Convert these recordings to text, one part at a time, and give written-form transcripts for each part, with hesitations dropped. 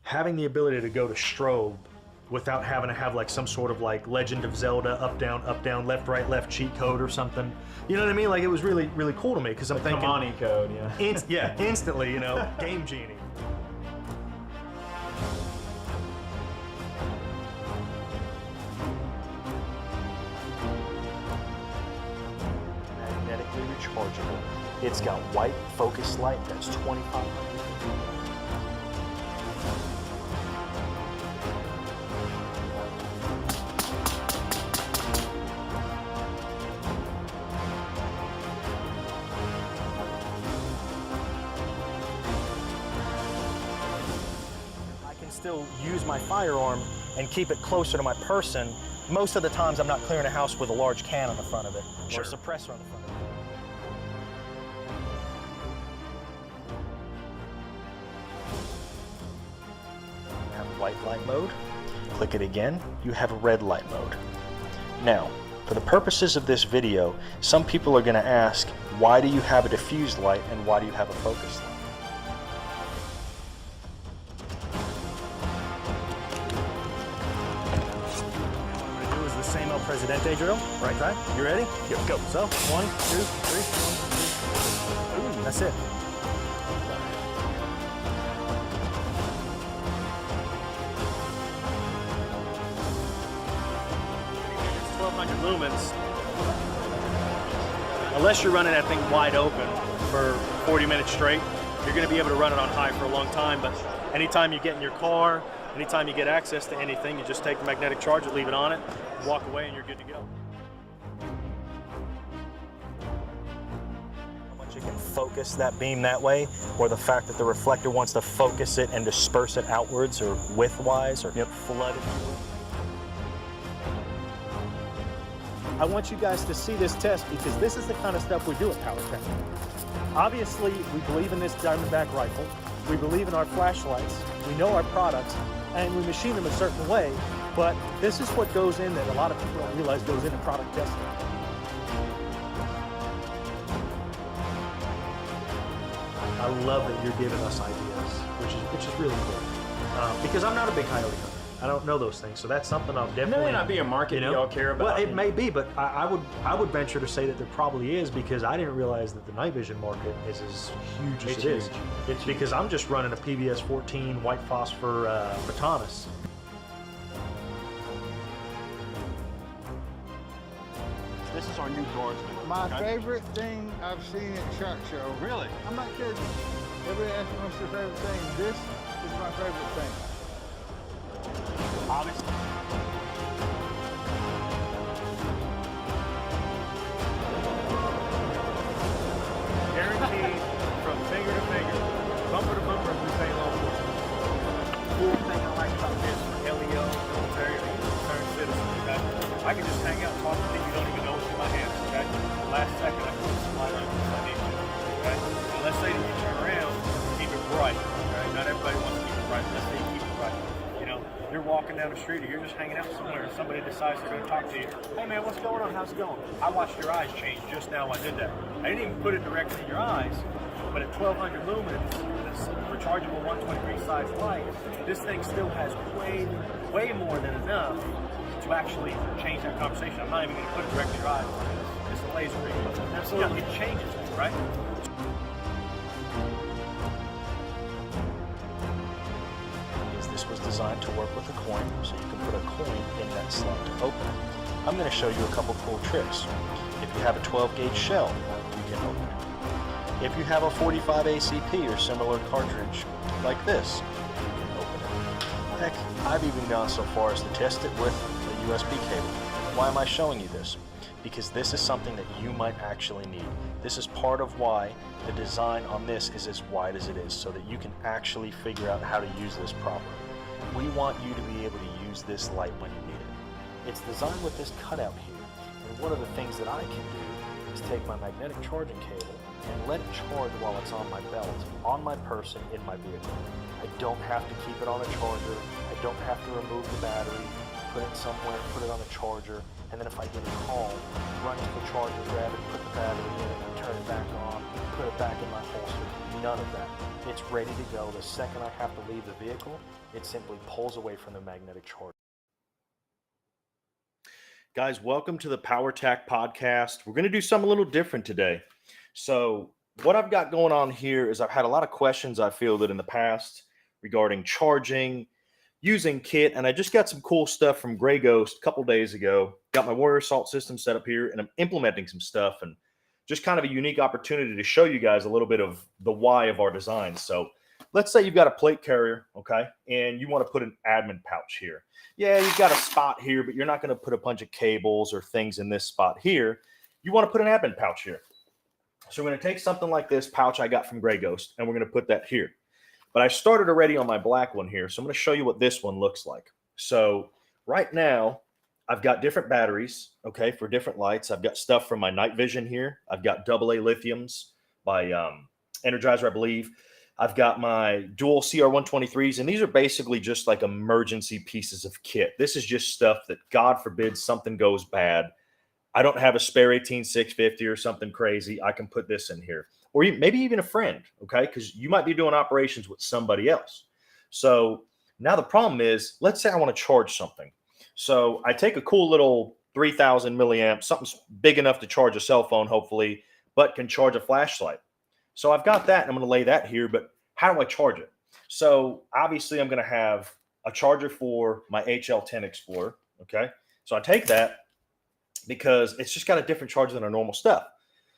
having the ability to go to strobe without having to have like some sort of like Legend of Zelda up, down, left, right, left cheat code or something. You know what I mean? Like it was really, really cool to me because I'm thinking, Kamani code, yeah. Yeah, instantly, you know, Game Genie. Magnetically rechargeable. It's got white focus light that's 25. Still use my firearm and keep it closer to my person. Most of the times I'm not clearing a house with a large can on the front of it, or a suppressor on the front of it. You have white light mode. Click it again, you have a red light mode. Now, for the purposes of this video, some people are going to ask, why do you have a diffused light and why do you have a focus light? Same El Presidente drill, right side. You ready? Here we go. So, 1, 2, 3. Ooh, that's it. It's 1200 lumens. Unless you're running that thing wide open for 40 minutes straight, you're going to be able to run it on high for a long time. But anytime you get in your car, anytime you get access to anything, you just take the magnetic charger, leave it on it, walk away, and you're good to go. How much you can focus that beam that way, or the fact that the reflector wants to focus it and disperse it outwards or widthwise or flood it. I want you guys to see this test because this is the kind of stuff we do at Powertac. Obviously, we believe in this Diamondback rifle. We believe in our flashlights. We know our products, and we machine them a certain way. But this is what goes in that a lot of people don't realize goes into product testing. I love that you're giving us ideas, which is really cool. Because I'm not a big coyote hunter. I don't know those things, so that's something I'll definitely. There may not be a market y'all care about. Well, it may be, but I would venture to say that there probably is because I didn't realize that the night vision market is as huge as it is. It's because I'm just running a PVS 14 white phosphor Photonis. This is our new guardsman. My favorite thing I've seen at SHOT Show. Really? I'm not kidding. Everybody asks me what's your favorite thing. This is my favorite thing. Obviously. Guaranteed from finger to finger, bumper to bumper, we say law enforcement. Cool thing I like about this for LEO, military, or concerned citizens, okay? I can just hang out and talk to you, you don't even know what's in my hands, okay? Last second, I can put some light on if I need to, okay? And let's say that you turn around, keep it bright, okay? Not everybody wants to keep it bright, let's say you keep it bright. You know, you're walking down the street or you're just hanging out somewhere and somebody decides they're going to talk to you. Hey man, what's going on? How's it going? I watched your eyes change just now. I did that. I didn't even put it directly in your eyes, but at 1200 lumens, this rechargeable 123 size light, this thing still has way more than enough to actually change that conversation. I'm not even going to put it directly in your eyes. It's a laser beam. Absolutely, it changes it, right? This was designed to work with a coin, so you can put a coin in that slot to open it. I'm going to show you a couple cool tricks. If you have a 12 gauge shell, you can open it. If you have a 45 ACP or similar cartridge like this, you can open it. Heck, I've even gone so far as to test it with a USB cable. Why am I showing you this? Because this is something that you might actually need. This is part of why the design on this is as wide as it is, so that you can actually figure out how to use this properly. We want you to be able to use this light when you need it. It's designed with this cutout here, and one of the things that I can do is take my magnetic charging cable and let it charge while it's on my belt, on my person, in my vehicle. I don't have to keep it on a charger. I don't have to remove the battery, put it somewhere, put it on a charger, and then if I get a call, run to the charger, grab it, put the battery in it, and turn it back on, put it back in my holster. None of that. It's ready to go. The second I have to leave the vehicle, it simply pulls away from the magnetic charge. Guys, welcome to the Powertac podcast. We're going to do something a little different today. So what I've got going on here is I've had a lot of questions I fielded in the past regarding charging, using kit, and I just got some cool stuff from Grey Ghost a couple days ago. Got my Warrior Salt system set up here, and I'm implementing some stuff, and just kind of a unique opportunity to show you guys a little bit of the why of our design. So let's say you've got a plate carrier, okay, and you want to put an admin pouch here. Yeah, you've got a spot here, but you're not going to put a bunch of cables or things in this spot here. You want to put an admin pouch here. So we're going to take something like this pouch I got from Grey Ghost, and we're going to put that here. But I started already on my black one here, so I'm going to show you what this one looks like. So right now, I've got different batteries, okay, for different lights. I've got stuff from my night vision here. I've got AA lithiums by Energizer, I believe. I've got my dual CR123s, and these are basically just like emergency pieces of kit. This is just stuff that, God forbid, something goes bad. I don't have a spare 18650 or something crazy. I can put this in here. Or maybe even a friend, okay? Because you might be doing operations with somebody else. So now the problem is, let's say I want to charge something. So I take a cool little 3000 milliamp, something big enough to charge a cell phone, hopefully, but can charge a flashlight. So I've got that, and I'm going to lay that here, but how do I charge it? So obviously I'm going to have a charger for my HL10 Explorer, okay? So I take that because it's just got a different charger than our normal stuff.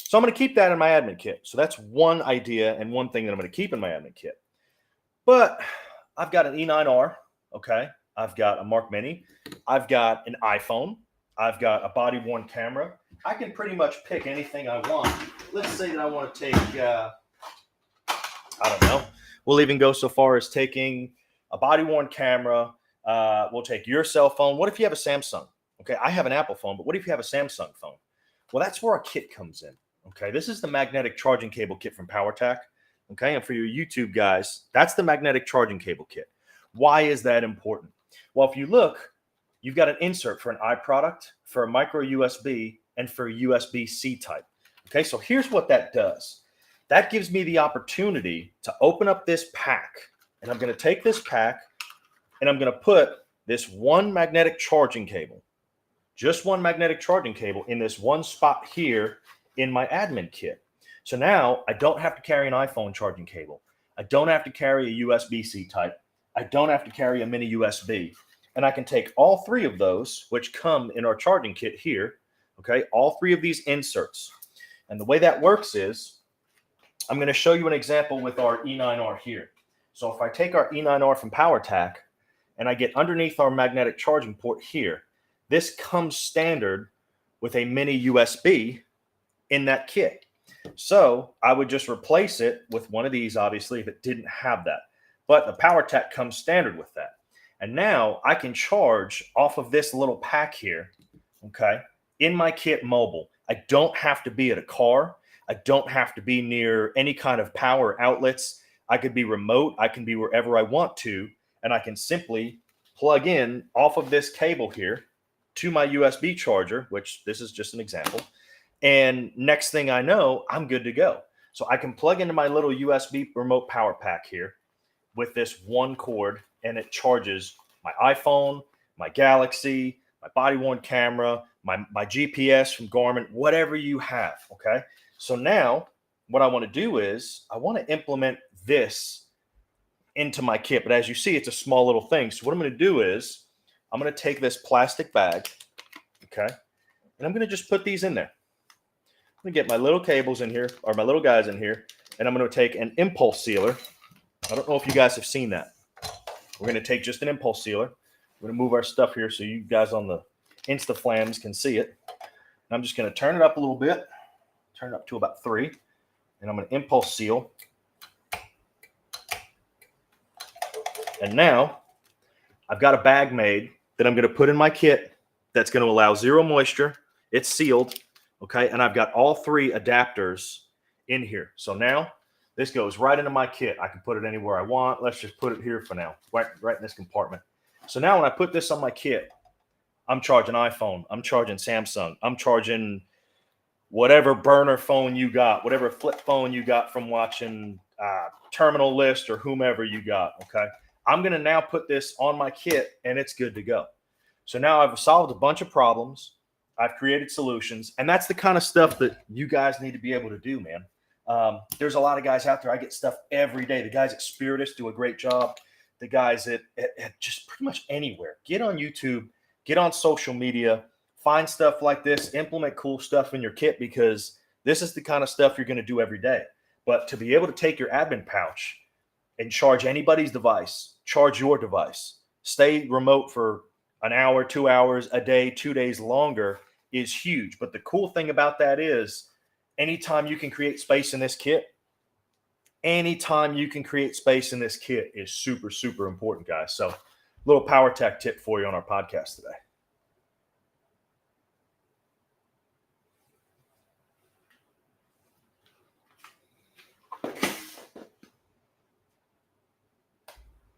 So I'm going to keep that in my admin kit. So that's one idea and one thing that I'm going to keep in my admin kit. But I've got an E9R, okay? I've got a Mark Mini. I've got an iPhone. I've got a body-worn camera. I can pretty much pick anything I want. Let's say that I want to take, I don't know. We'll even go so far as taking a body-worn camera. We'll take your cell phone. What if you have a Samsung? Okay, I have an Apple phone, but what if you have a Samsung phone? Well, that's where our kit comes in. Okay, this is the magnetic charging cable kit from Powertac. Okay, and for your YouTube guys, that's the magnetic charging cable kit. Why is that important? Well, if you look, you've got an insert for an iProduct, for a micro USB, and for a USB-C type. Okay, so here's what that does. That gives me the opportunity to open up this pack, and I'm going to take this pack, and I'm going to put this one magnetic charging cable, just one magnetic charging cable in this one spot here in my admin kit. So now I don't have to carry an iPhone charging cable. I don't have to carry a USB-C type. I don't have to carry a mini USB. And I can take all three of those, which come in our charging kit here, okay, all three of these inserts. And the way that works is, I'm going to show you an example with our E9R here. So if I take our E9R from Powertac and I get underneath our magnetic charging port here, this comes standard with a mini USB in that kit. So I would just replace it with one of these, obviously, if it didn't have that. But the Powertac comes standard with that. And now I can charge off of this little pack here, okay, in my kit mobile. I don't have to be at a car. I don't have to be near any kind of power outlets. I could be remote. I can be wherever I want to. And I can simply plug in off of this cable here to my USB charger, which this is just an example. And next thing I know, I'm good to go. So I can plug into my little USB remote power pack here with this one cord, and it charges my iPhone, my Galaxy, my body-worn camera, my GPS from Garmin, whatever you have, okay? So now what I want to do is I want to implement this into my kit. But as you see, it's a small little thing. So what I'm going to do is I'm going to take this plastic bag, okay, and I'm going to just put these in there. I'm going to get my little cables in here, or my little guys in here, and I'm going to take an impulse sealer. I don't know if you guys have seen that. We're going to take just an impulse sealer. We're going to move our stuff here so you guys on the Instaflams can see it. And I'm just going to turn it up a little bit, turn it up to about 3, and I'm going to impulse seal. And now I've got a bag made that I'm going to put in my kit that's going to allow zero moisture. It's sealed, okay? And I've got all 3 adapters in here. So now this goes right into my kit. I can put it anywhere I want. Let's just put it here for now, right in this compartment. So now when I put this on my kit, I'm charging iPhone. I'm charging Samsung. I'm charging whatever burner phone you got, whatever flip phone you got from watching Terminal List or whomever you got, okay? I'm going to now put this on my kit, and it's good to go. So now I've solved a bunch of problems. I've created solutions, and that's the kind of stuff that you guys need to be able to do, man. There's a lot of guys out there. I get stuff every day. The guys at Spiritus do a great job. The guys at just pretty much anywhere. Get on YouTube, get on social media, find stuff like this, implement cool stuff in your kit, because this is the kind of stuff you're going to do every day. But to be able to take your admin pouch and charge anybody's device, charge your device, stay remote for an hour, 2 hours, a day, 2 days longer is huge. But the cool thing about that is anytime you can create space in this kit, is super, super important, guys. So little Powertac tip for you on our podcast today.